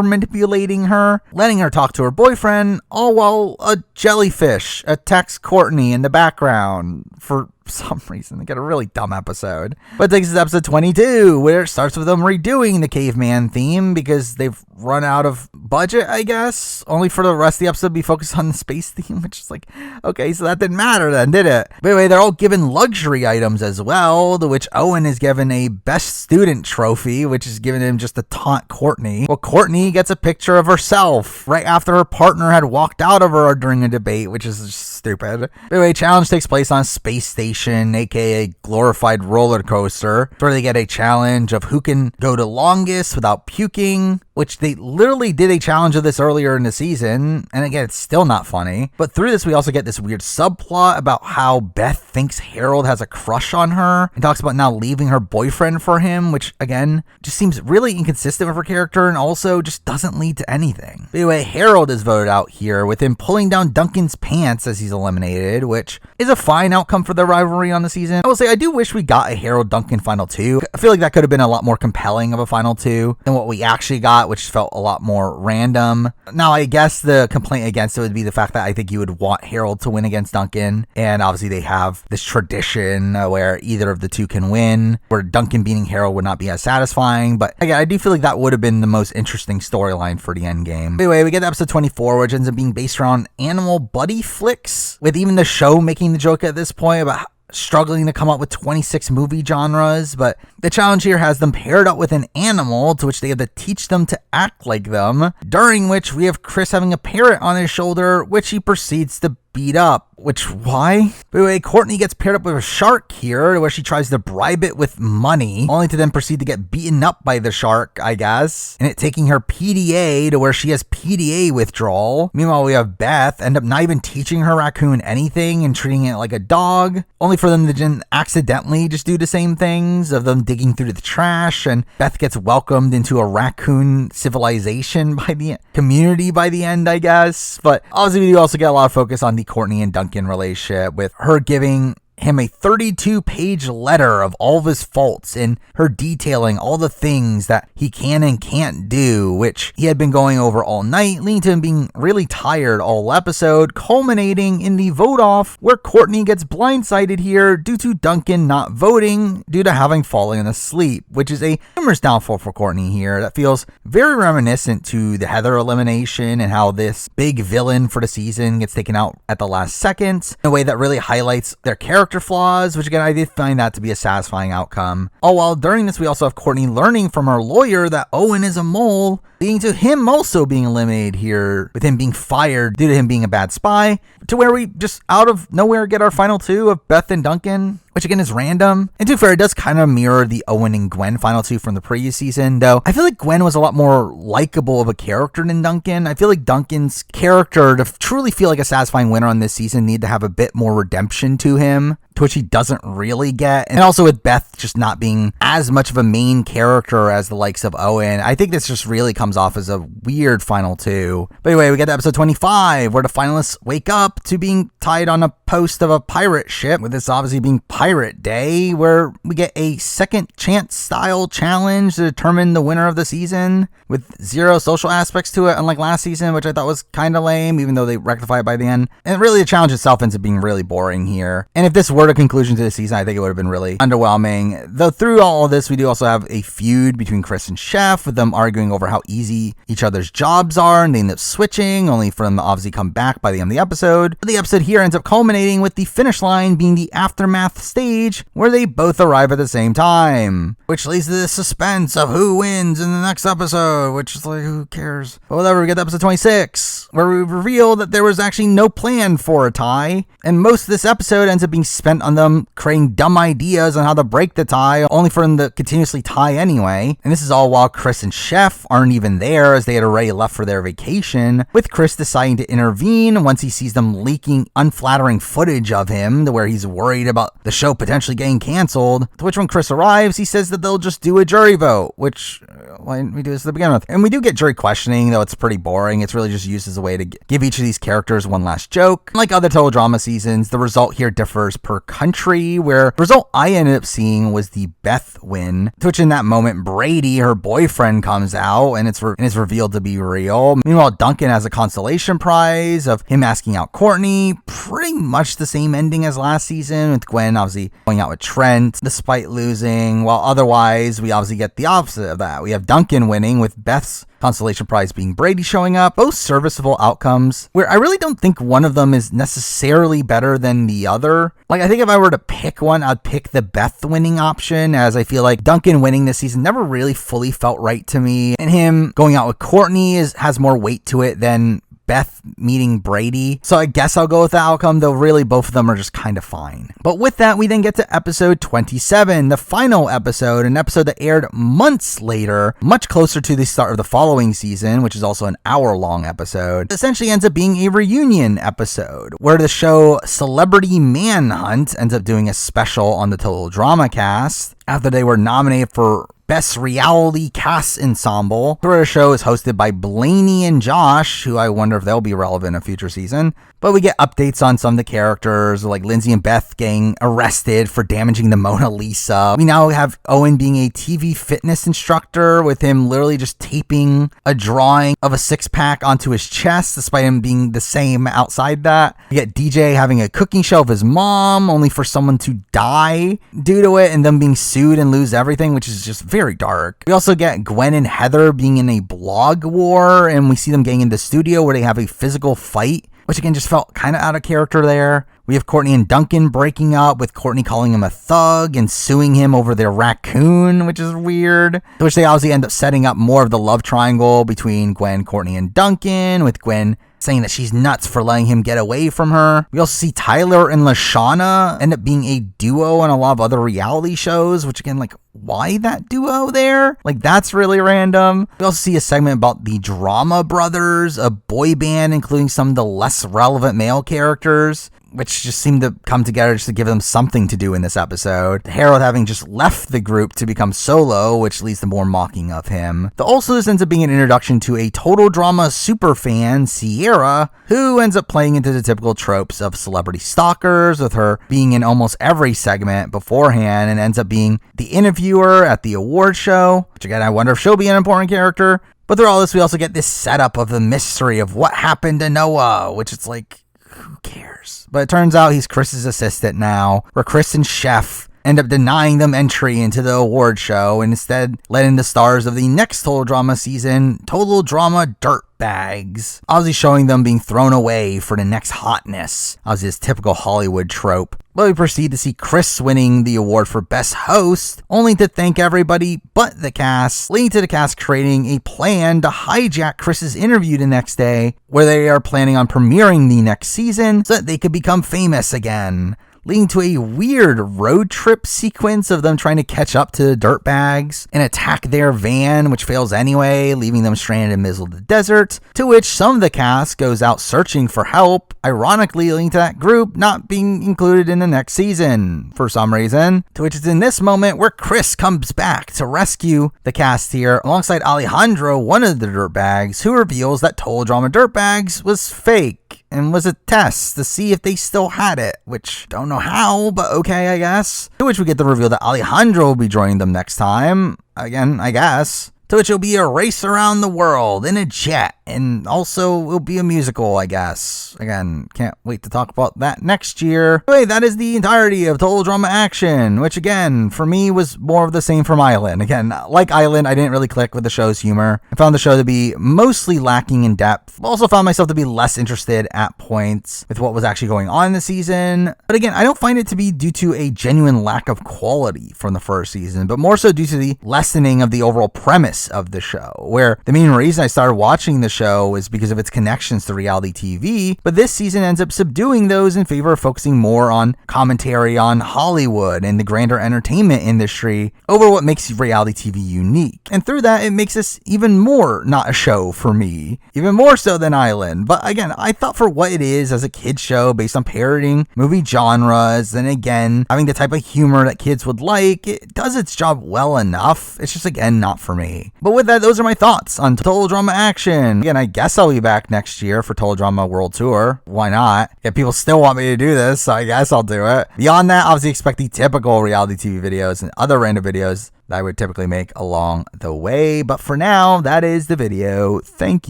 manipulating her, letting her talk to her boyfriend, all while a jellyfish attacks Courtney in the background for some reason. They get a really dumb episode. But it takes us to episode 22, where it starts with them redoing the caveman theme because they've run out of budget, I guess, only for the rest of the episode to be focused on the space theme, which is like, okay, so that didn't matter then, did it? But anyway, they're all given luxury items as well, to which Owen is given a best student trophy, which is given him just to taunt Courtney. Well, Courtney gets a picture of herself right after her partner had walked out of her during a debate, which is just stupid. Anyway, challenge takes place on a space station, aka glorified roller coaster, where they get a challenge of who can go the longest without puking, which they literally did a challenge of this earlier in the season, and again, it's still not funny. But through this, we also get this weird subplot about how Beth thinks Harold has a crush on her and talks about now leaving her boyfriend for him, which again, just seems really inconsistent with her character and also just doesn't lead to anything. But anyway, Harold is voted out here, with him pulling down Duncan's pants as he's eliminated, which is a fine outcome for their rivalry on the season. I will say, I do wish we got a Harold Duncan final 2. I feel like that could have been a lot more compelling of a final 2 than what we actually got, which felt a lot more random. Now, I guess the complaint against it would be the fact that I think you would want Harold to win against Duncan, and obviously they have this tradition where either of the two can win, where Duncan beating Harold would not be as satisfying, but again, I do feel like that would have been the most interesting storyline for the end game. Anyway, we get to episode 24, which ends up being based around animal buddy flicks, with even the show making the joke at this point about struggling to come up with 26 movie genres. But the challenge here has them paired up with an animal, to which they have to teach them to act like them, during which we have Chris having a parrot on his shoulder, which he proceeds to beat up. Which, why? But anyway, Courtney gets paired up with a shark here, where she tries to bribe it with money, only to then proceed to get beaten up by the shark, I guess, and it taking her PDA to where she has PDA withdrawal. Meanwhile, we have Beth end up not even teaching her raccoon anything and treating it like a dog, only for them to then accidentally just do the same things of them digging through the trash, and Beth gets welcomed into a raccoon civilization by the community by the end, I guess. But obviously, we do also get a lot of focus on the Courtney and Duncan relationship, with her giving him a 32-page letter of all of his faults and her detailing all the things that he can and can't do, which he had been going over all night, leading to him being really tired all episode, culminating in the vote off where Courtney gets blindsided here due to Duncan not voting due to having fallen asleep, which is a humorous downfall for Courtney here that feels very reminiscent to the Heather elimination and how this big villain for the season gets taken out at the last second in a way that really highlights their character flaws, which again, I did find that to be a satisfying outcome. Oh, while during this, we also have Courtney learning from her lawyer that Owen is a mole, leading to him also being eliminated here, with him being fired due to him being a bad spy, to where we just out of nowhere get our final 2 of Beth and Duncan, which again is random. And to be fair, it does kind of mirror the Owen and Gwen final 2 from the previous season, though I feel like Gwen was a lot more likable of a character than Duncan. I feel like Duncan's character, to truly feel like a satisfying winner on this season, need to have a bit more redemption to him, to which he doesn't really get. And also with Beth just not being as much of a main character as the likes of Owen, I think this just really comes off as a weird final 2. But anyway, we get to episode 25, where the finalists wake up to being tied on a post of a pirate ship, with this obviously being Pirate Day, where we get a second chance style challenge to determine the winner of the season, with zero social aspects to it, unlike last season, which I thought was kind of lame, even though they rectify it by the end. And really, the challenge itself ends up being really boring here. And if this were the conclusion to the season, I think it would have been really underwhelming. Though through all of this, we do also have a feud between Chris and Chef, with them arguing over how easy each other's jobs are, and they end up switching, only for them to obviously come back by the end of the episode. But the episode here ends up culminating with the finish line being the aftermath stage, where they both arrive at the same time, which leads to the suspense of who wins in the next episode, which is like, who cares? But whatever, we get to episode 26, where we reveal that there was actually no plan for a tie, and most of this episode ends up being spent spent on them creating dumb ideas on how to break the tie, only for them to continuously tie anyway. And this is all while Chris and Chef aren't even there, as they had already left for their vacation, with Chris deciding to intervene once he sees them leaking unflattering footage of him, to where he's worried about the show potentially getting canceled. To which when Chris arrives, he says that they'll just do a jury vote, which why didn't we do this to begin with? And we do get jury questioning, though it's pretty boring. It's really just used as a way to give each of these characters one last joke. Like other Total Drama seasons, the result here differs per country, where the result I ended up seeing was the Beth win, to which in that moment Brady, her boyfriend, comes out and it's revealed to be real. Meanwhile, Duncan has a consolation prize of him asking out Courtney. Pretty much the same ending as last season, with Gwen obviously going out with Trent despite losing, while otherwise we obviously get the opposite of that. We have Duncan winning, with Beth's consolation prize being Brady showing up. Both serviceable outcomes, where I really don't think one of them is necessarily better than the other. Like, I think if I were to pick one, I'd pick the Beth winning option, as I feel like Duncan winning this season never really fully felt right to me, and him going out with Courtney has more weight to it than Beth meeting Brady. So I guess I'll go with the outcome, though really both of them are just kind of fine. But with that, we then get to episode 27, the final episode, an episode that aired months later, much closer to the start of the following season, which is also an hour-long episode. It essentially ends up being a reunion episode, where the show Celebrity Manhunt ends up doing a special on the Total Drama cast after they were nominated for Best Reality Cast Ensemble. The show is hosted by Blaney and Josh, who I wonder if they'll be relevant in a future season. But we get updates on some of the characters, like Lindsay and Beth getting arrested for damaging the Mona Lisa. We now have Owen being a TV fitness instructor, with him literally just taping a drawing of a six-pack onto his chest, despite him being the same outside that. We get DJ having a cooking show of his mom, only for someone to die due to it, and them being sued and lose everything, which is just very dark. We also get Gwen and Heather being in a blog war, and we see them getting into the studio where they have a physical fight, which again just felt kind of out of character there. We have Courtney and Duncan breaking up, with Courtney calling him a thug and suing him over their raccoon, which is weird. Which they obviously end up setting up more of the love triangle between Gwen, Courtney, and Duncan, with Gwen saying that she's nuts for letting him get away from her. We also see Tyler and LaShawna end up being a duo on a lot of other reality shows, which again, like, why that duo there? Like, that's really random. We also see a segment about the Drama Brothers, a boy band including some of the less relevant male characters, which just seemed to come together just to give them something to do in this episode. Harold having just left the group to become solo, which leads to more mocking of him. Also, this ends up being an introduction to a Total Drama superfan, Sierra, who ends up playing into the typical tropes of celebrity stalkers, with her being in almost every segment beforehand, and ends up being the interviewer at the award show, which again, I wonder if she'll be an important character. But through all this, we also get this setup of the mystery of what happened to Noah, which it's like, who cares? But it turns out he's Chris's assistant now, where Chris and Chef end up denying them entry into the award show, and instead letting the stars of the next Total Drama season, Total Drama Dirtbags, obviously showing them being thrown away for the next hotness, as is typical Hollywood trope. But we proceed to see Chris winning the award for Best Host, only to thank everybody but the cast, leading to the cast creating a plan to hijack Chris's interview the next day, where they are planning on premiering the next season so that they could become famous again, leading to a weird road trip sequence of them trying to catch up to the dirtbags and attack their van, which fails anyway, leaving them stranded in the middle of the desert, to which some of the cast goes out searching for help, ironically leading to that group not being included in the next season for some reason, to which it's in this moment where Chris comes back to rescue the cast here alongside Alejandro, one of the dirtbags, who reveals that Total Drama Dirtbags was fake and was a test to see if they still had it, which don't know how, but okay, I guess. To which we get the reveal that Alejandro will be joining them next time, again, I guess. To which it'll be a race around the world in a jet, and also it'll be a musical, I guess. Again, can't wait to talk about that next year. Anyway, that is the entirety of Total Drama Action, which again, for me, was more of the same from Island. Again, like Island, I didn't really click with the show's humor. I found the show to be mostly lacking in depth. Also found myself to be less interested at points with what was actually going on in the season. But again, I don't find it to be due to a genuine lack of quality from the first season, but more so due to the lessening of the overall premise premise of the show, where the main reason I started watching the show is because of its connections to reality TV, but this season ends up subduing those in favor of focusing more on commentary on Hollywood and the grander entertainment industry over what makes reality TV unique. And through that, it makes this even more not a show for me, even more so than Island. But again, I thought for what it is as a kid's show based on parodying movie genres, and again, having the type of humor that kids would like, it does its job well enough. It's just, again, not for me. But with that, those are my thoughts on Total Drama Action. Again, I guess I'll be back next year for Total Drama World Tour. Why not? If people still want me to do this, so I guess I'll do it. Beyond that, obviously expect the typical reality TV videos and other random videos that I would typically make along the way. But for now, that is the video. Thank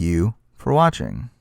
you for watching.